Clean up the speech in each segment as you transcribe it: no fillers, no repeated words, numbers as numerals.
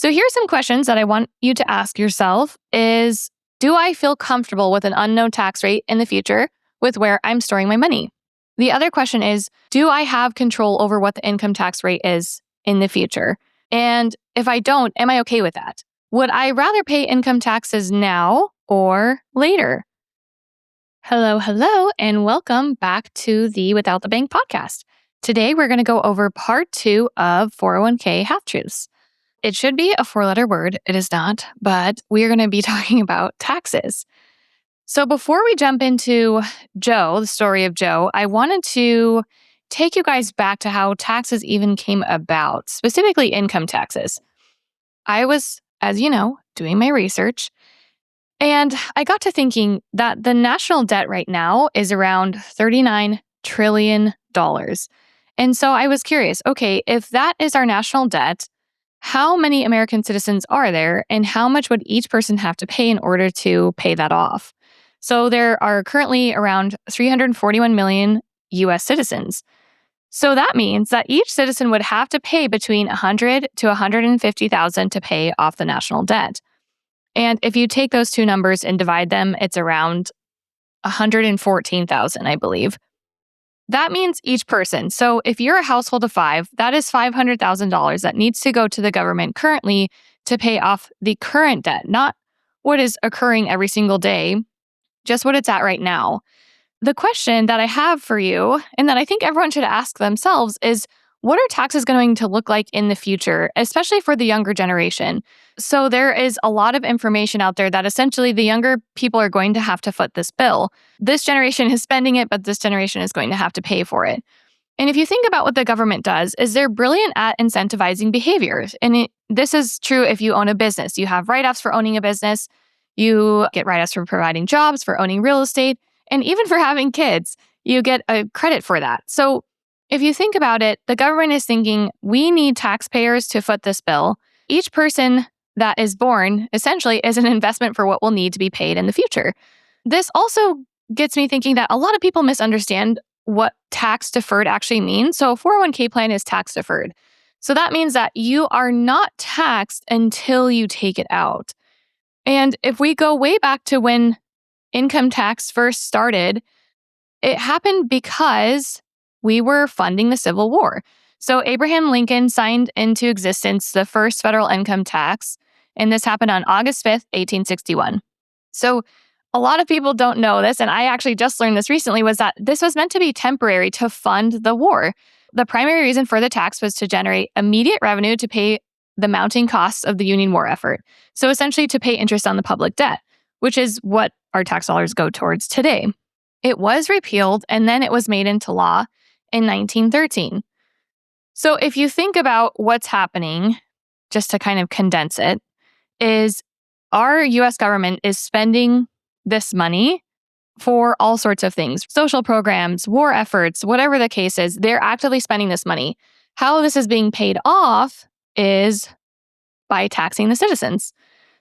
So here's some questions that I want you to ask yourself is, do I feel comfortable with an unknown tax rate in the future with where I'm storing my money? The other question is, do I have control over what the income tax rate is in the future? And if I don't, am I okay with that? Would I rather pay income taxes now or later? Hello, and welcome back to the Without the Bank podcast. Today, we're going to go over part 2 of 401k half-truths. It should be a 4-letter word. It is not, but we are going to be talking about taxes. So before we jump into Joe, the story of Joe, I wanted to take you guys back to how taxes even came about, specifically income taxes. I was, as you know, doing my research, and I got to thinking that the national debt right now is around $39 trillion. And so I was curious, okay, if that is our national debt, how many American citizens are there, and how much would each person have to pay in order to pay that off? So there are currently around 341 million US citizens. So that means that each citizen would have to pay between $100,000 to $150,000 to pay off the national debt. And if you take those two numbers and divide them, it's around 114,000, I believe. That means each person. So if you're a household of 5, that is $500,000 that needs to go to the government currently to pay off the current debt, not what is occurring every single day, just what it's at right now. The question that I have for you, and that I think everyone should ask themselves, is what are taxes going to look like in the future, especially for the younger generation? So there is a lot of information out there that essentially the younger people are going to have to foot this bill. This generation is spending it, but this generation is going to have to pay for it. And if you think about what the government does, is they're brilliant at incentivizing behaviors. And this is true if you own a business. You have write-offs for owning a business. You get write-offs for providing jobs, for owning real estate, and even for having kids. You get a credit for that. So if you think about it, the government is thinking, we need taxpayers to foot this bill. Each person that is born essentially is an investment for what will need to be paid in the future. This also gets me thinking that a lot of people misunderstand what tax-deferred actually means. So a 401k plan is tax-deferred. So that means that you are not taxed until you take it out. And if we go way back to when income tax first started, it happened because we were funding the Civil War. So Abraham Lincoln signed into existence the first federal income tax, and this happened on August 5th, 1861. So a lot of people don't know this, and I actually just learned this recently, was that this was meant to be temporary to fund the war. The primary reason for the tax was to generate immediate revenue to pay the mounting costs of the Union war effort. So essentially to pay interest on the public debt, which is what our tax dollars go towards today. It was repealed, and then it was made into law in 1913. So if you think about what's happening, just to kind of condense it, is our US government is spending this money for all sorts of things, social programs, war efforts, whatever the case is, they're actively spending this money. How this is being paid off is by taxing the citizens.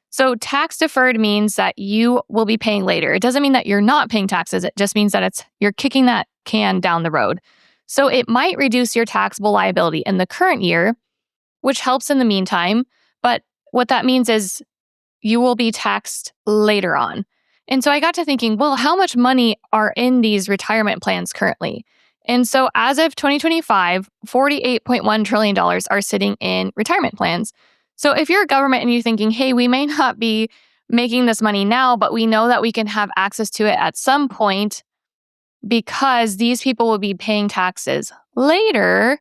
So tax deferred means that you will be paying later. It doesn't mean that you're not paying taxes. It just means that you're kicking that can down the road. So it might reduce your taxable liability in the current year, which helps in the meantime. But what that means is you will be taxed later on. And so I got to thinking, well, how much money are in these retirement plans currently? And so as of 2025, $48.1 trillion are sitting in retirement plans. So if you're a government and you're thinking, hey, we may not be making this money now, but we know that we can have access to it at some point because these people will be paying taxes later,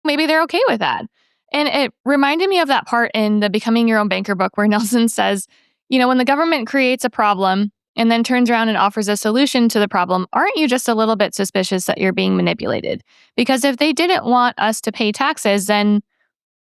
maybe they're okay with that. And it reminded me of that part in the Becoming Your Own Banker book where Nelson says, when the government creates a problem and then turns around and offers a solution to the problem, aren't you just a little bit suspicious that you're being manipulated? Because if they didn't want us to pay taxes, then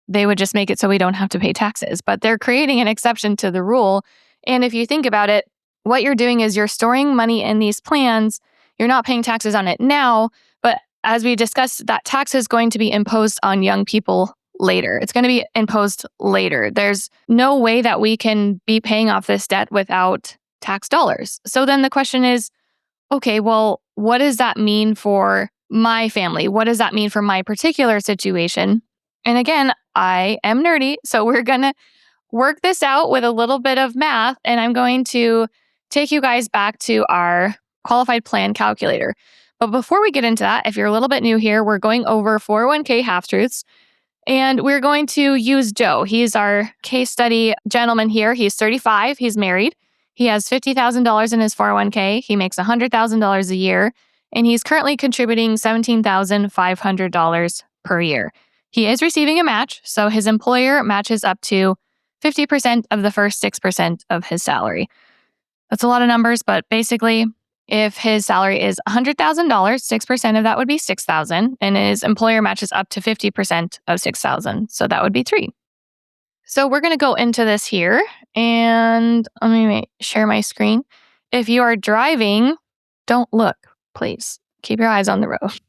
they would just make it so we don't have to pay taxes. But they're creating an exception to the rule. And if you think about it, what you're doing is you're storing money in these plans. You're not paying taxes on it now. But as we discussed, that tax is going to be imposed on young people later. It's going to be imposed later. There's no way that we can be paying off this debt without tax dollars. So then the question is, okay, well, what does that mean for my family? What does that mean for my particular situation? And again, I am nerdy, so we're going to work this out with a little bit of math, and I'm going to take you guys back to our qualified plan calculator. But before we get into that, if you're a little bit new here, we're going over 401k half truths. And we're going to use Joe. He's our case study gentleman here. He's 35. He's married. He has $50,000 in his 401k. He makes $100,000 a year. And he's currently contributing $17,500 per year. He is receiving a match. So his employer matches up to 50% of the first 6% of his salary. That's a lot of numbers, but basically, if his salary is $100,000, 6% of that would be $6,000, and his employer matches up to 50% of $6,000. So that would be $3,000. So we're going to go into this here, and let me share my screen. If you are driving, don't look, please. Keep your eyes on the road.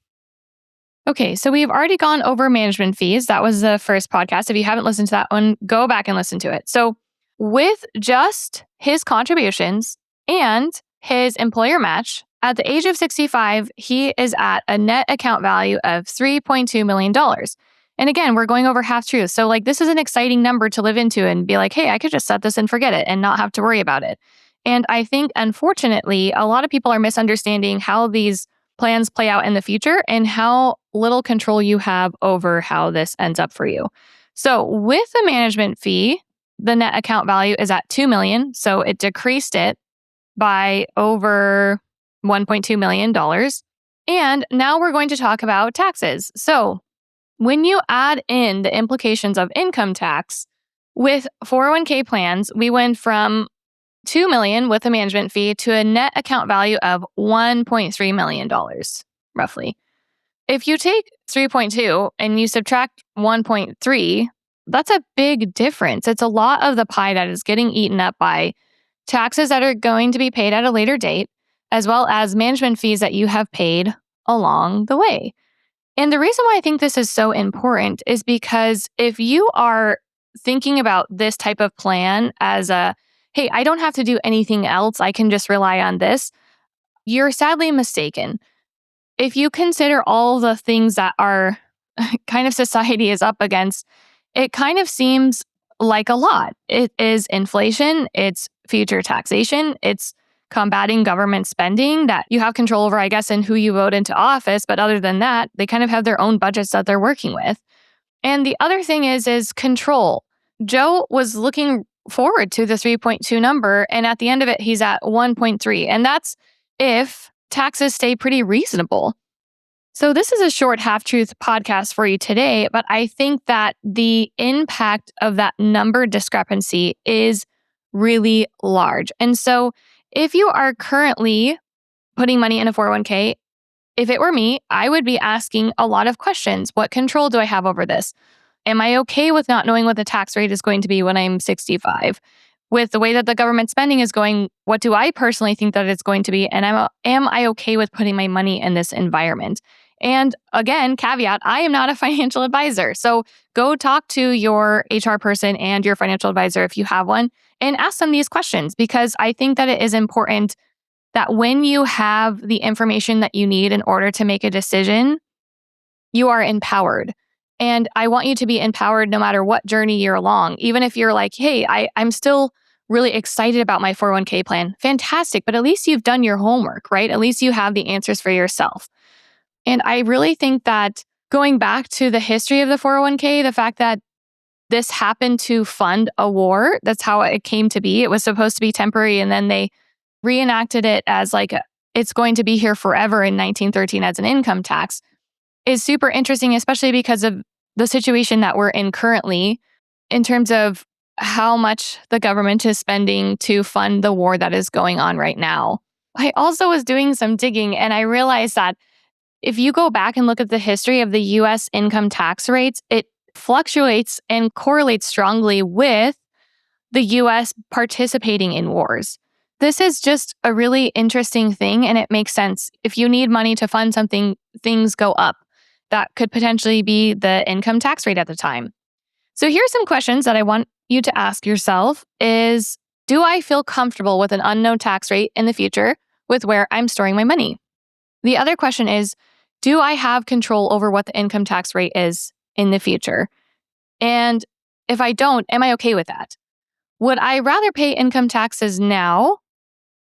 Okay, so we've already gone over management fees. That was the first podcast. If you haven't listened to that one, go back and listen to it. So with just his contributions and his employer match, at the age of 65, he is at a net account value of $3.2 million. And again, we're going over half truths. So this is an exciting number to live into and be like, hey, I could just set this and forget it and not have to worry about it. And I think, unfortunately, a lot of people are misunderstanding how these plans play out in the future and how little control you have over how this ends up for you. So with the management fee, the net account value is at $2 million. So it decreased it by over $1.2 million. And now we're going to talk about taxes. So when you add in the implications of income tax with 401k plans, we went from $2 million with a management fee to a net account value of $1.3 million, roughly. If you take 3.2 and you subtract 1.3, that's a big difference. It's a lot of the pie that is getting eaten up by taxes that are going to be paid at a later date, as well as management fees that you have paid along the way. And the reason why I think this is so important is because if you are thinking about this type of plan as hey, I don't have to do anything else, I can just rely on this, you're sadly mistaken. If you consider all the things that our kind of society is up against, it kind of seems like a lot. It is inflation, it's future taxation, it's combating government spending that you have control over, I guess, in who you vote into office. But other than that, they kind of have their own budgets that they're working with. And the other thing is control. Joe was looking forward to the 3.2 number, and at the end of it, he's at 1.3. And that's if taxes stay pretty reasonable. So this is a short half-truth podcast for you today, but I think that the impact of that number discrepancy is really large. And so if you are currently putting money in a 401k, if it were me, I would be asking a lot of questions. What control do I have over this? Am I okay with not knowing what the tax rate is going to be when I'm 65? With the way that the government spending is going, what do I personally think that it's going to be? And am I okay with putting my money in this environment? And again, caveat, I am not a financial advisor. So go talk to your HR person and your financial advisor if you have one and ask them these questions, because I think that it is important that when you have the information that you need in order to make a decision, you are empowered. And I want you to be empowered no matter what journey you're along. Even if you're like, hey, I'm still really excited about my 401k plan. Fantastic. But at least you've done your homework, right? At least you have the answers for yourself. And I really think that going back to the history of the 401k, the fact that this happened to fund a war, that's how it came to be. It was supposed to be temporary, and then they reenacted it as it's going to be here forever in 1913 as an income tax, is super interesting, especially because of the situation that we're in currently in terms of how much the government is spending to fund the war that is going on right now. I also was doing some digging, and I realized that if you go back and look at the history of the U.S. income tax rates, it fluctuates and correlates strongly with the U.S. participating in wars. This is just a really interesting thing, and it makes sense. If you need money to fund something, things go up. That could potentially be the income tax rate at the time. So here's some questions that I want you to ask yourself is, do I feel comfortable with an unknown tax rate in the future with where I'm storing my money? The other question is, do I have control over what the income tax rate is in the future? And if I don't, am I okay with that? Would I rather pay income taxes now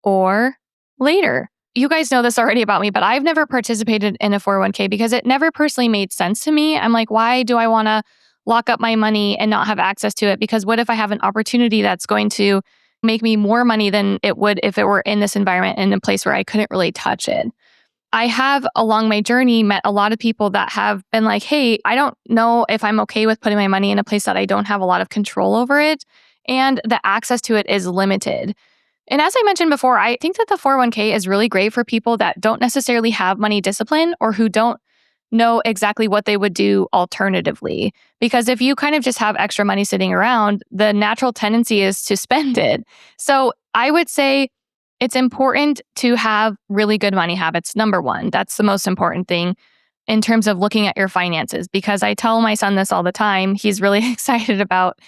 or later? You guys know this already about me, but I've never participated in a 401k because it never personally made sense to me. I'm like, why do I want to lock up my money and not have access to it? Because what if I have an opportunity that's going to make me more money than it would if it were in this environment in a place where I couldn't really touch it? I have along my journey met a lot of people that have been like, hey, I don't know if I'm okay with putting my money in a place that I don't have a lot of control over it. And the access to it is limited. And as I mentioned before, I think that the 401k is really great for people that don't necessarily have money discipline or who don't know exactly what they would do alternatively. Because if you kind of just have extra money sitting around, the natural tendency is to spend it. So I would say it's important to have really good money habits. Number one, that's the most important thing in terms of looking at your finances. Because I tell my son this all the time. He's really excited about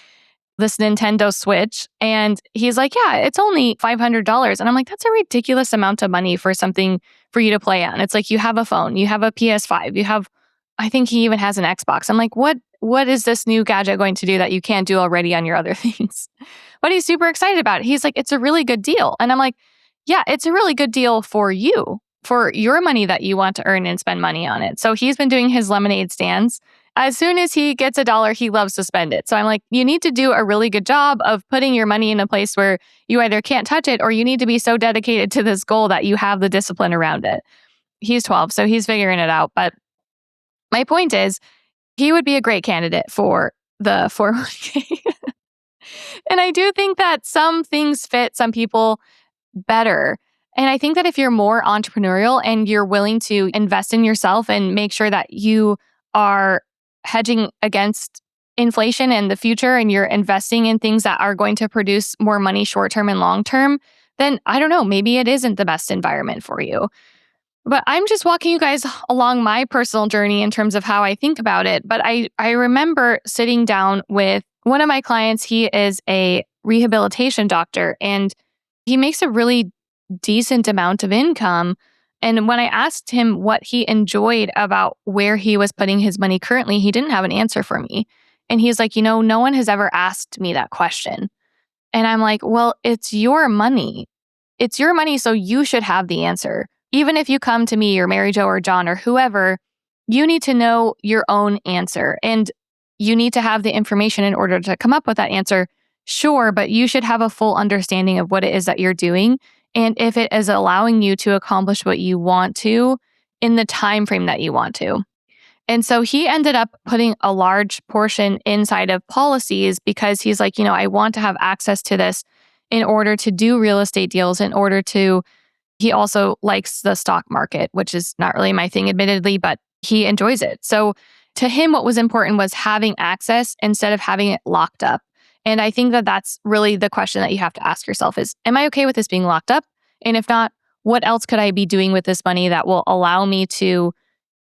this Nintendo Switch. And he's like, yeah, it's only $500. And I'm like, that's a ridiculous amount of money for something for you to play on. It's like you have a phone, you have a PS5, you have, I think he even has an Xbox. I'm like, what is this new gadget going to do that you can't do already on your other things? But he's super excited about it. He's like, it's a really good deal. And I'm like, yeah, it's a really good deal for you, for your money that you want to earn and spend money on it. So he's been doing his lemonade stands. As soon as he gets a dollar, he loves to spend it. So I'm like, you need to do a really good job of putting your money in a place where you either can't touch it or you need to be so dedicated to this goal that you have the discipline around it. He's 12, so he's figuring it out. But my point is, he would be a great candidate for the 401k. And I do think that some things fit some people better. And I think that if you're more entrepreneurial and you're willing to invest in yourself and make sure that you are hedging against inflation in the future and you're investing in things that are going to produce more money short term and long term, then I don't know, maybe it isn't the best environment for you. But I'm just walking you guys along my personal journey in terms of how I think about it. But I remember sitting down with one of my clients. He is a rehabilitation doctor and he makes a really decent amount of income. And when I asked him what he enjoyed about where he was putting his money currently, he didn't have an answer for me. And he's like, no one has ever asked me that question. And I'm like, well, it's your money. It's your money, so you should have the answer. Even if you come to me or Mary Jo or John or whoever, you need to know your own answer. And you need to have the information in order to come up with that answer. Sure, but you should have a full understanding of what it is that you're doing and if it is allowing you to accomplish what you want to in the time frame that you want to. And so he ended up putting a large portion inside of policies because he's like, I want to have access to this in order to do real estate deals, in order to, he also likes the stock market, which is not really my thing, admittedly, but he enjoys it. So to him, what was important was having access instead of having it locked up. And I think that that's really the question that you have to ask yourself is, am I okay with this being locked up? And if not, what else could I be doing with this money that will allow me to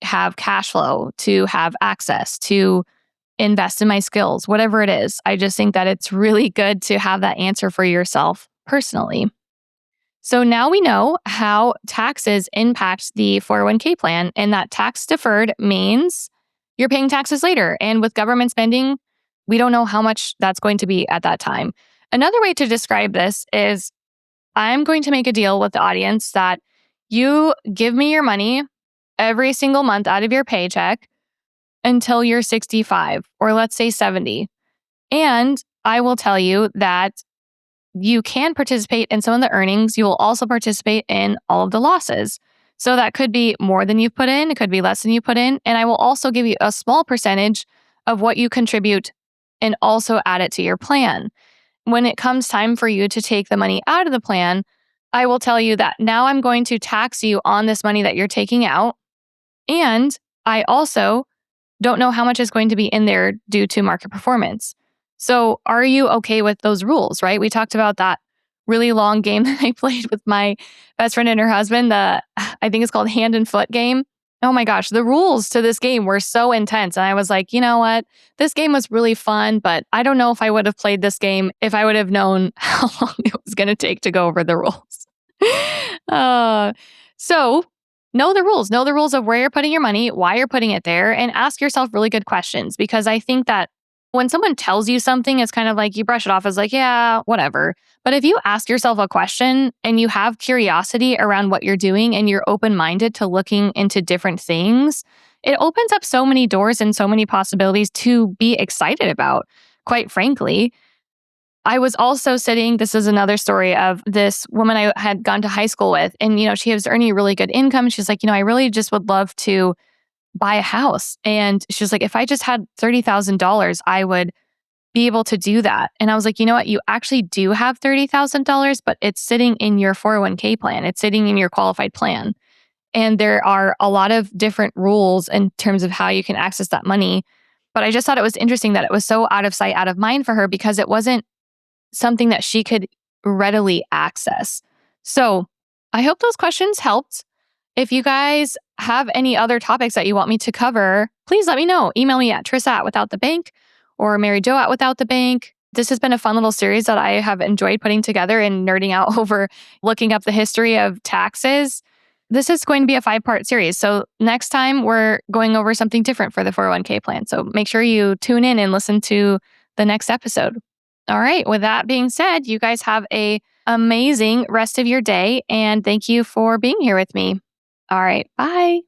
have cash flow, to have access, to invest in my skills, whatever it is? I just think that it's really good to have that answer for yourself personally. So now we know how taxes impact the 401k plan, and that tax deferred means you're paying taxes later. And with government spending, we don't know how much that's going to be at that time. Another way to describe this is I'm going to make a deal with the audience that you give me your money every single month out of your paycheck until you're 65 or let's say 70. And I will tell you that you can participate in some of the earnings. You will also participate in all of the losses. So that could be more than you've put in. It could be less than you put in. And I will also give you a small percentage of what you contribute and also add it to your plan. When it comes time for you to take the money out of the plan, I will tell you that now I'm going to tax you on this money that you're taking out. And I also don't know how much is going to be in there due to market performance. So are you okay with those rules, right? We talked about that really long game that I played with my best friend and her husband. I think it's called hand and foot game. Oh my gosh, the rules to this game were so intense. And I was like, you know what? This game was really fun, but I don't know if I would have played this game if I would have known how long it was going to take to go over the rules. So know the rules. Know the rules of where you're putting your money, why you're putting it there, and ask yourself really good questions. Because I think that When someone tells you something, it's kind of like you brush it off as like, yeah, whatever. But if you ask yourself a question and you have curiosity around what you're doing and you're open minded to looking into different things, it opens up so many doors and so many possibilities to be excited about, quite frankly. I was also sitting, this is another story of this woman I had gone to high school with. And, she was earning a really good income. She's like, I really just would love to buy a house. And she's like, if I just had $30,000, I would be able to do that. And I was like, you know what? You actually do have $30,000, but it's sitting in your 401k plan. It's sitting in your qualified plan. And there are a lot of different rules in terms of how you can access that money. But I just thought it was interesting that it was so out of sight, out of mind for her because it wasn't something that she could readily access. So I hope those questions helped. If you guys have any other topics that you want me to cover, please let me know. Email me at Tris@withoutthebank or MaryJo@withoutthebank. This has been a fun little series that I have enjoyed putting together and nerding out over looking up the history of taxes. This is going to be a 5-part series. So next time we're going over something different for the 401k plan. So make sure you tune in and listen to the next episode. All right. With that being said, you guys have a amazing rest of your day. And thank you for being here with me. All right. Bye.